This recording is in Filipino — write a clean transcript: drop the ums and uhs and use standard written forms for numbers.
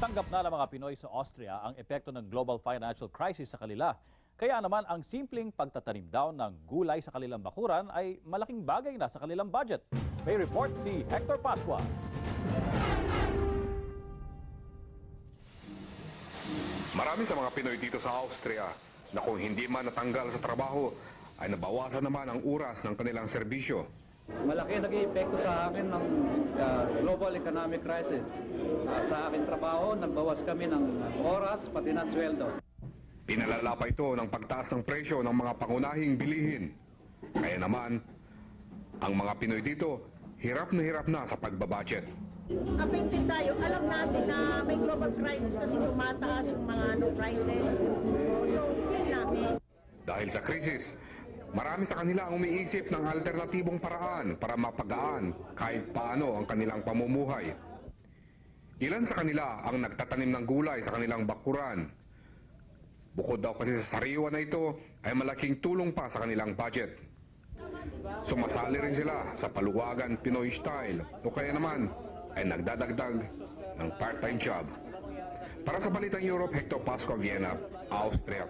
Tanggap na ng mga Pinoy sa Austria ang epekto ng global financial crisis sa kanila. Kaya naman ang simpleng pagtatanim daw ng gulay sa kanilang bakuran ay malaking bagay na sa kanilang budget. May report si Hector Pascua. Marami sa mga Pinoy dito sa Austria na kung hindi man natanggal sa trabaho ay nabawasan naman ang oras ng kanilang serbisyo. Malaki naging epekto sa akin ng global economic crisis. Sa aking trabaho, nagbawas kami ng oras pati ng sweldo. Pinalala pa ito ng pagtaas ng presyo ng mga pangunahing bilihin. Kaya naman, ang mga Pinoy dito, hirap na sa pagbabudget. Affected tayo. Alam natin na may global crisis kasi tumataas yung mga prices. So, feel namin. Dahil sa krisis, marami sa kanila ang umiisip ng alternatibong paraan para mapagaan kahit paano ang kanilang pamumuhay. Ilan sa kanila ang nagtatanim ng gulay sa kanilang bakuran. Bukod daw kasi sa sariwa na ito ay malaking tulong pa sa kanilang budget. Sumasali rin sila sa paluwagan Pinoy style o kaya naman ay nagdadagdag ng part-time job. Para sa Balitang Europe, Hector Pascua, Vienna, Austria.